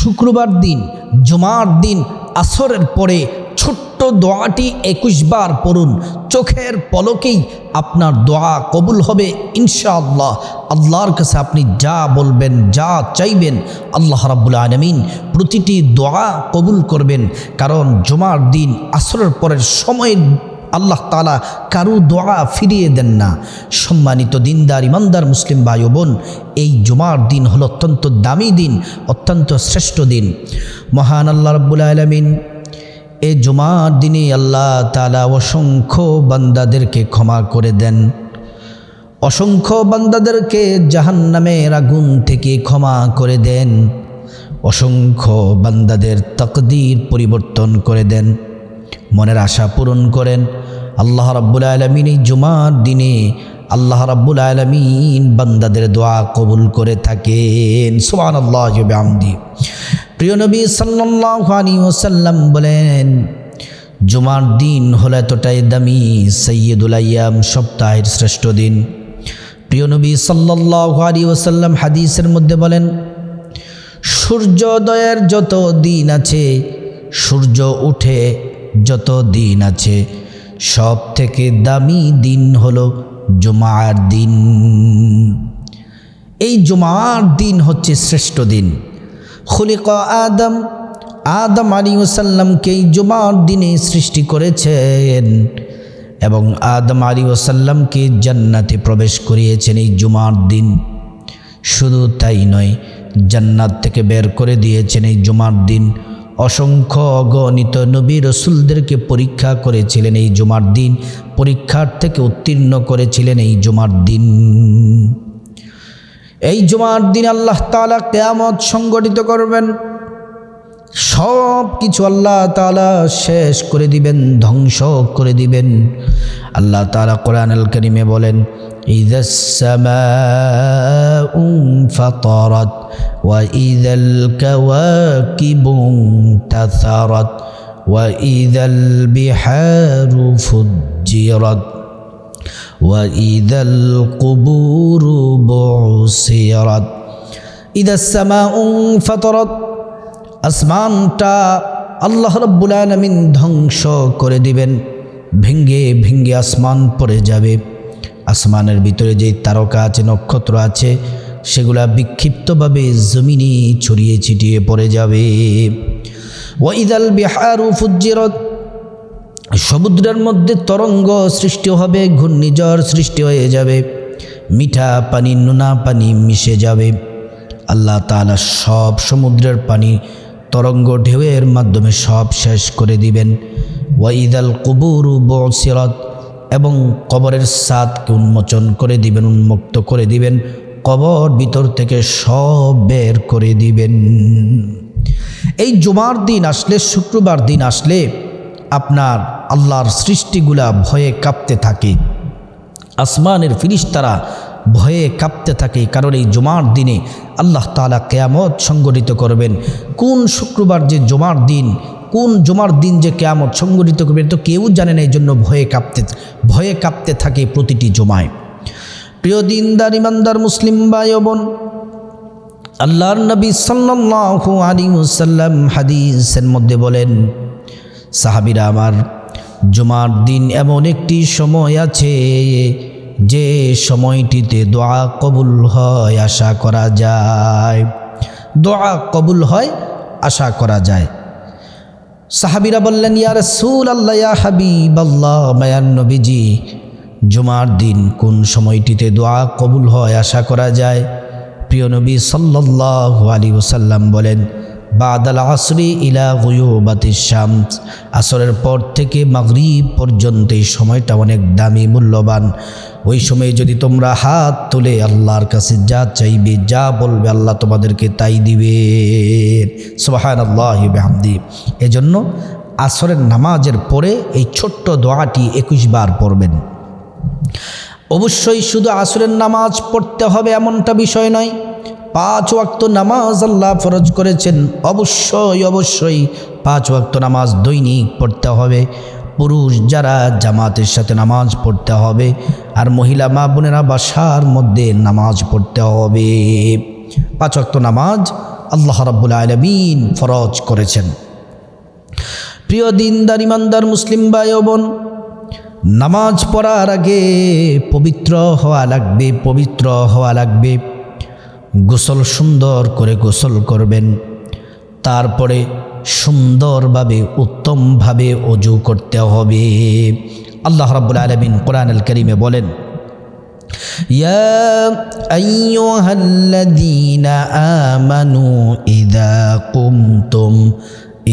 শুক্রবার দিন জুমার দিন আসরের পরে ছোট্ট দোয়াটি 21 বার পড়ুন। চোখের পলকেই আপনার দোয়া কবুল হবে ইনশাআল্লাহ। আল্লাহর কাছে আপনি যা বলবেন, যা চাইবেন, আল্লাহ রাব্বুল আলামিন প্রতিটি দোয়া কবুল করবেন। কারণ জুমার দিন আসরের পরের সময় আল্লাহ তাআলা কারো দোয়া ফিরিয়ে দেন না। সম্মানিত দিনদার ইমানদার মুসলিম ভাই ও বোন, এই জুমার দিন হলো অত্যন্ত দামি দিন, অত্যন্ত শ্রেষ্ঠ দিন। মহান আল্লাহ রাব্বুল আলামিন এই জুমার দিনে আল্লাহ তাআলা অসংখ্য বান্দাদেরকে ক্ষমা করে দেন, অসংখ্য বান্দাদেরকে জাহান্নামের আগুন থেকে ক্ষমা করে দেন, অসংখ্য বান্দাদের তাকদীর পরিবর্তন করে দেন, মনের আশা পূরণ করেন। আল্লাহ রাব্বুল আলামিন এই জুমার দিনে আল্লাহ রাব্বুল আলামিন বান্দাদের দোয়া কবুল করে থাকেন। সুবহানাল্লাহি ওয়া বিহামদিহি। প্রিয় নবী সাল্লাল্লাহু আলাইহি ওয়াসাল্লাম বলেন, জুমার দিন হলো এতটাই দামি, সাইয়্যিদুল আইয়াম, সপ্তাহের শ্রেষ্ঠ দিন। প্রিয় নবী সাল্লাল্লাহু আলাইহি ওয়াসাল্লাম হাদিসের মধ্যে বলেন, সূর্যোদয়ের যত দিন আছে, সূর্য উঠে যত দিন আছে, সব থেকে দামি দিন হলো জুমার দিন। এই জুমার দিন হচ্ছে শ্রেষ্ঠ দিন। খুলিকা আদম আলাইহিস সালামকে এই জুমার দিনে সৃষ্টি করেছেন এবং আদম আলাইহিস সালামকে জান্নাতে প্রবেশ করিয়েছেন এই জুমার দিন। শুধু তাই নয়, জান্নাত থেকে বের করে দিয়েছেন এই জুমার দিন। অসংখ্য অগণিত নবী রসুলদেরকে পরীক্ষা করেছিলেন এই জুমার দিন, পরীক্ষার থেকে উত্তীর্ণ করেছিলেন এই জুমার দিন। এই জুমার দিন আল্লাহ তাআলা কিয়ামত সংগঠিত করবেন, সব কিছু আল্লাহ তাআলা শেষ করে দিবেন, ধ্বংস করে দিবেন। আল্লাহ তাআলা কোরআনুল কারীমে বলেন, ইযাস সামাউ ফাতারাত ওয়া ইযাল কাওয়াকিবু তাসারাত ওয়া ইযাল বিহারু ফুজ্জিরাত ওয়া ইযাল কুবুরু বুসিরাত। ইযাস সামাউ ফাতারাত, আসমানটা আল্লাহ রাব্বুল আলামিন ধ্বংস করে দিবেন, ভেঙ্গে ভেঙ্গে আসমান পড়ে যাবে। আসমানের ভিতরে যে তারকা আছে, নক্ষত্র আছে, সেগুলা বিক্ষিপ্তভাবে জমিনে ছড়িয়ে ছিটিয়ে পড়ে যাবে। ওয়া ইযাল বিহারু ফুজ্জিরাত, সমুদ্রের মধ্যে তরঙ্গ সৃষ্টি হবে, ঘূর্ণিঝড় সৃষ্টি হয়ে যাবে, মিঠা পানি নোনা পানি মিশে যাবে। আল্লাহ তাআলা সব সমুদ্রের পানি তরঙ্গ ঢেউয়ের মাধ্যমে সব শেষ করে দিবেন। ওয়া ইযাল কুবুরু বুসিরাত, এবং কবরের ছাদকে উন্মোচন করে দিবেন, উন্মুক্ত করে দিবেন, কবর ভিতর থেকে সব বের করে দিবেন। এই জুমার দিন আসলে, শুক্রবার দিন আসলে আপনার আল্লাহর সৃষ্টিগুলা ভয়ে কাঁপতে থাকে, আসমানের ফেরেশতারা ভয়ে কাঁপতে থাকে। কারণ এই জুমার দিনে আল্লাহ তাআলা কিয়ামত সংগঠিত করবেন। কোন শুক্রবার যে জুমার দিন, কোন জুমার দিন যে কিয়ামত সংগঠিত করবেন তো কেউ জানে না। এই জন্য ভয়ে কাঁপতে থাকে প্রতিটি জুমায়। প্রিয় দিনদার ইমানদার মুসলিম ভাই ও বোন, আল্লাহর নবী সাল্লাল্লাহু আলাইহি ওয়াসাল্লাম হাদিসের মধ্যে বলেন, সাহাবীরা আমার, জুমার দিন এমন একটি সময় আছে যে সময়টিতে দোয়া কবুল হয়, আশা করা যায়। দোয়া কবুল হয়, আশা করা যায়। সাহাবীরা বললেন, ইয়া রাসূলুল্লাহ, ইয়া হাবিবাল্লাহ, মায়ান নবীজি, জুমার দিন কোন সময়টিতে দোয়া কবুল হয়, আশা করা যায়? প্রিয় নবী সাল্লাল্লাহু আলাইহি ওয়াসাল্লাম বলেন, বাদাল আসরি ইলা গুয়ুবাতিশ শামস, আসরের পর থেকে মাগরিব পর্যন্ত এই সময়টা অনেক দামি, মূল্যবান। ওই সময়ে যদি তোমরা হাত তুলে আল্লাহর কাছে যা চাইবে, যা বলবে, আল্লাহ তোমাদেরকে তাই দিবে। সুবহানাল্লাহি ওয়া বিহামদিহি। এজন্য আসরের নামাজের পরে এই ছোট্ট দোয়াটি 21 বার পড়বেন। অবশ্যই শুধু আসরের নামাজ পড়তে হবে এমনটা বিষয় নয়। 5 ওয়াক্ত নামাজ আল্লাহ ফরজ করেছেন, অবশ্যই 5 ওয়াক্ত নামাজ দৈনিক পড়তে হবে। পুরুষ যারা জামাতের সাথে নামাজ পড়তে হবে, আর মহিলা মা বোনেরা বাসার মধ্যে নামাজ পড়তে হবে। 5 ওয়াক্ত নামাজ আল্লাহ রাব্বুল আলামিন ফরজ করেছেন। প্রিয় দিনদার ইমানদার মুসলিম ভাই ও বোন, নামাজ পড়ার আগে পবিত্র হওয়া লাগবে, পবিত্র হওয়া লাগবে। গোসল সুন্দর করে গোসল করবেন, তারপরে সুন্দরভাবে উত্তমভাবে ওযু করতে হবে। আল্লাহ রাব্বুল আলামিন কোরআনুল কারীমে বলেন, ইয়া আইয়ুহাল্লাযীনা আমানু ইযা কুমতুম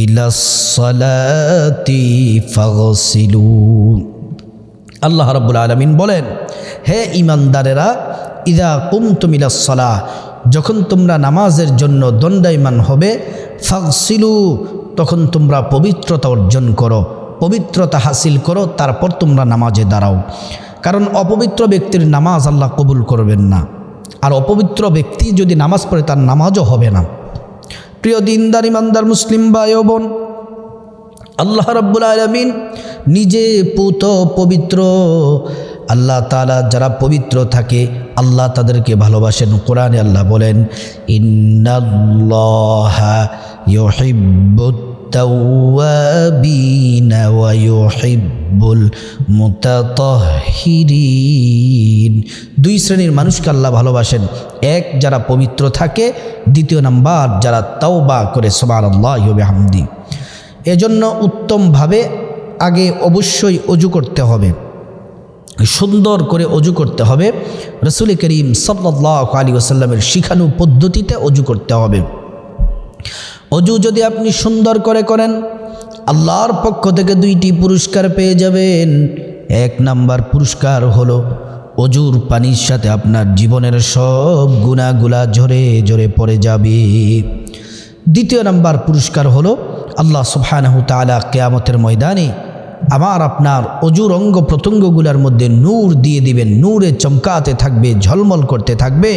ইলাস সালাতি ফাগসিলু। আল্লাহ রাব্বুল আলামিন বলেন, হে ঈমানদারেরা, ইযা কুমতুম ইলাস সালাহ, যখন তোমরা নামাজের জন্য দণ্ডায়মান হবে, ফাগসিলু, তখন তোমরা পবিত্রতা অর্জন করো, পবিত্রতা হাসিল করো, তারপর তোমরা নামাজে দাঁড়াও। কারণ অপবিত্র ব্যক্তির নামাজ আল্লাহ কবুল করবেন না, আর অপবিত্র ব্যক্তি যদি নামাজ পড়ে তার নামাজও হবে না। প্রিয় দিনদার ইমানদার মুসলিম ভাই ও বোন, আল্লাহ রাব্বুল আলামিন নিজে পুত পবিত্র। আল্লাহ তাআলা যারা পবিত্র থাকে আল্লাহ তাদেরকে ভালোবাসেন। কোরআনে আল্লাহ বলেন, ইন্নাল্লাহা ইউহিব্বুত তাওয়াবিনা ওয়া ইউহিব্বুল মুতাতাহহিরিন। দুই শ্রেণীর মানুষকে আল্লাহ ভালোবাসেন, এক যারা পবিত্র থাকে, দ্বিতীয় নাম্বার যারা তাওবা করে। সুবহানাল্লাহি ওয়া বিহামদি। এজন্য উত্তমভাবে আগে অবশ্যই ওযু করতে হবে, সুন্দর করে ওযু করতে হবে। রাসূল করিম সাল্লাল্লাহু আলাইহি ওয়াসাল্লামের শিখানো পদ্ধতিতে ওযু করতে হবে। ওযু যদি আপনি সুন্দর করে করেন, আল্লাহর পক্ষ থেকে দুইটি পুরস্কার পেয়ে যাবেন। এক নাম্বার পুরস্কার হলো ওযুর পানির সাথে আপনার জীবনের সব গুনাহগুলা ঝরে ঝরে পড়ে যাবে। দ্বিতীয় নাম্বার পুরস্কার হলো আল্লাহ সুবহানাহু তাআলা কিয়ামতের ময়দানে আমার আপনার ওযুর অঙ্গ প্রত্যঙ্গগুলোর মধ্যে নূর দিয়ে দিবেন, নূরে চমকাতে থাকবে, ঝলমল করতে থাকবে।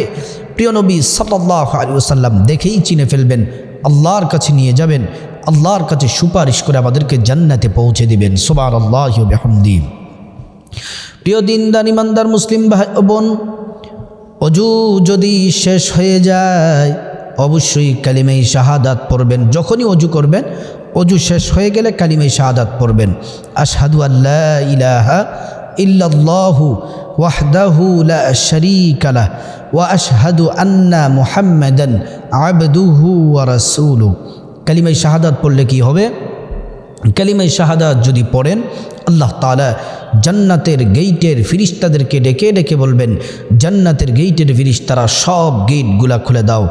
প্রিয় নবী সাল্লাল্লাহু আলাইহি ওয়াসাল্লাম দেখেই চিনে ফেলবেন, আল্লাহর কাছে নিয়ে যাবেন, আল্লাহর কাছে সুপারিশ করে আমাদেরকে জান্নাতে পৌঁছে দিবেন। সুবহানাল্লাহি ওয়া বিহামদি। প্রিয় দিনদার ইমানদার মুসলিম ভাই বোন, ওযু যদি শেষ হয়ে যায় অবশ্যই কালিমায়ে শাহাদাত পড়বেন। যখনই ওযু করবেন, ওযু শেষ হয়ে গেলে কালিমায়ে শাহাদাত পড়বেন। আশহাদু আল্লা ইলাহা ইল্লাল্লাহু ওয়াহদাহু লা শারীকা লাহু ওয়া আশহাদু আন্না মুহাম্মাদান আবদুহু ওয়া রাসূলুহু। কালিমায়ে শাহাদাত পড়লে কি হবে? কালিমায়ে শাহাদাত যদি পড়েন, আল্লাহ তাআলা জান্নাতের গেইটের ফিরিস্তাদেরকে ডেকে ডেকে বলবেন, জান্নাতের গেইটের ফিরিস্তারা সব গেটগুলা খুলে দাও,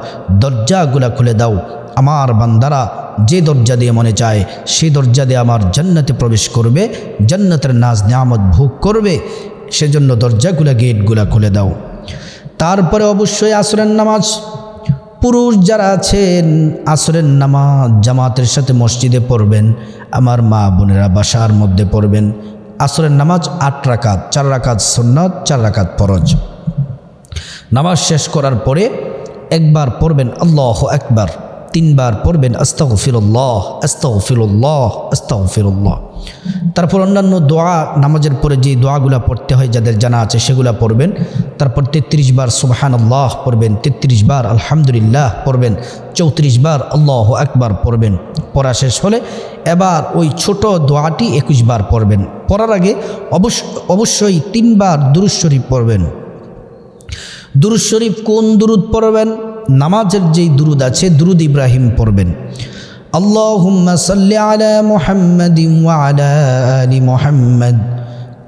দরজাগুলা খুলে দাও। আমার বান্দারা যে দরজা দিয়ে মনে চায় সেই দরজা দিয়ে আমার জান্নাতে প্রবেশ করবে, জান্নাতের নাজ নিয়ামত ভোগ করবে, সেজন্য দরজাগুলা গেটগুলা খুলে দাও। তারপরে অবশ্যই আসরের নামাজ, পুরুষ যারা আছেন আসরের নামাজ জামাতের সাথে মসজিদে পড়বেন। আমার মা বোনেরা বাসার মধ্যে পড়বেন। আসরের নামাজ 8 রাকাত, 4 রাকাত সুন্নাত, 4 রাকাত ফরজ। নামাজ শেষ করার পরে একবার পড়বেন আল্লাহু আকবার, 3 বার পড়বেন আস্তাগফিরুল্লাহ আস্তাগফিরুল্লাহ আস্তাগফিরুল্লাহ। তারপর অন্যান্য দোয়া, নামাজের পরে যে দোয়াগুলা পড়তে হয় যাদের জানা আছে সেগুলা পড়বেন। তারপর 33 বার সুবহানাল্লাহ পড়বেন, 33 বার আলহামদুলিল্লাহ পড়বেন, 34 বার আল্লাহু আকবার পড়বেন। পড়া শেষ হলে এবার ওই ছোট দোয়াটি 21 বার পড়বেন। পড়ার আগে অবশ্যই 3 বার দুরূদ শরীফ পড়বেন। দুরূদ শরীফ কোন দুরূদ পড়বেন? নামাজের যেই দুরূদ আছে দুরূদ ইব্রাহিম পড়বেন। আল্লাহুম্মা সাল্লি আলা মুহাম্মাদিন ওয়া আলা আলি মুহাম্মাদ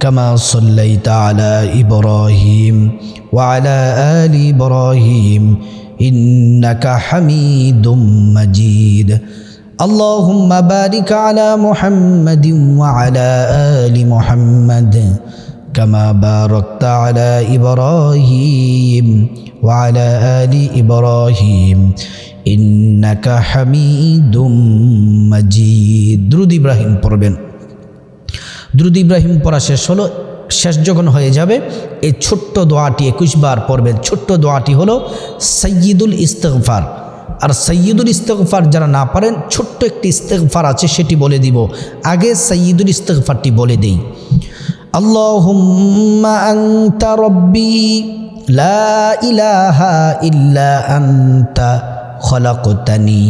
কামা সাল্লাইতা আলা ইব্রাহিম ওয়া আলা আলি ইব্রাহিম ইন্নাকা হামিদুম মাজিদ। আল্লাহুম্মা বারিক আলা মুহাম্মাদিন ওয়া আলা আলি মুহাম্মাদ কামা বারাকতা আলা ইব্রাহিম ওয়া আলা আলি ইব্রাহিম ইন্নাকা হামিদুম মাজিদ। দুরূদ ইব্রাহিম পড়বেন। দুরূদ ইব্রাহিম পড়া শেষ হলো, শেষ যখন হয়ে যাবে এই ছোট্ট দোয়াটি 21 বার পড়বেন। ছোট্ট দোয়াটি হলো সাইয়্যিদুল ইস্তিগফার। আর সাইয়্যিদুল ইস্তিগফার যারা না পারেন, ছোট্ট একটি ইস্তিগফার আছে সেটি বলে দিব। আগে সাইয়্যিদুল ইস্তিগফারটি বলে দেই। আল্লাহুম্মা আনতা রাব্বি লা ইলাহা ইল্লা আনতা خلقتني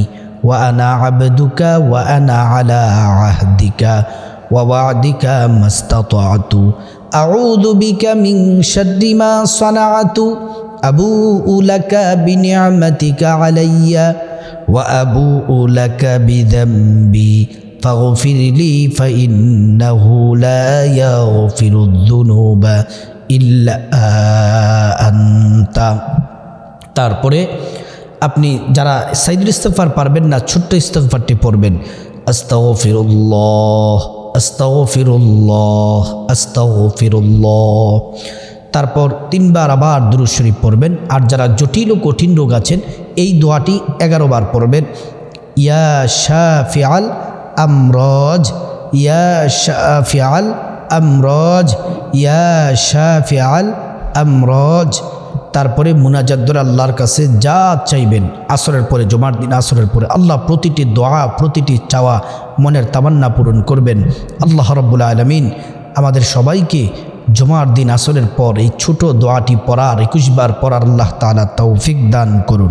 وأنا عبدك وأنا على عهدك ووعدك ما استطعت أعوذ بك من شر ما صنعت أبوء لك بنعمتك علي وأبوء لك بذنبي فاغفر لي فإنه لا يغفر الذنوب إلا أنت তারপরে আপনি যারা সাইদুল ইস্তিগফার পারবেন না ছোট্ট ইস্তিগফারটি পড়বেন আস্তাগফিরুল্লাহ আস্তাগফিরুল্লাহ আস্তাগফিরুল্লাহ। তারপর 3 বার আবার দুরূদ শরীফ পড়বেন। আর যারা জটিল ও কঠিন রোগ আছেন এই দোয়াটি 11 বার পড়বেন। ইয়া শাফিআল আমরাজ ইয়া শাফিআল আমরাজ ইয়া শাফিআল আমরাজ। তারপরে মুনাজাত করে আল্লাহর কাছে যা চাইবেন আসরের পরে, জুমার দিন আসরের পরে আল্লাহ প্রতিটি দোয়া প্রতিটি চাওয়া মনের তামান্না পূরণ করবেন। আল্লাহ রাব্বুল আলামিন আমাদের সবাইকে জুমার দিন আসরের পর এই ছোট দোয়াটি পড়ার 21 বার পড়ার আল্লাহ তাআলা তৌফিক দান করুন।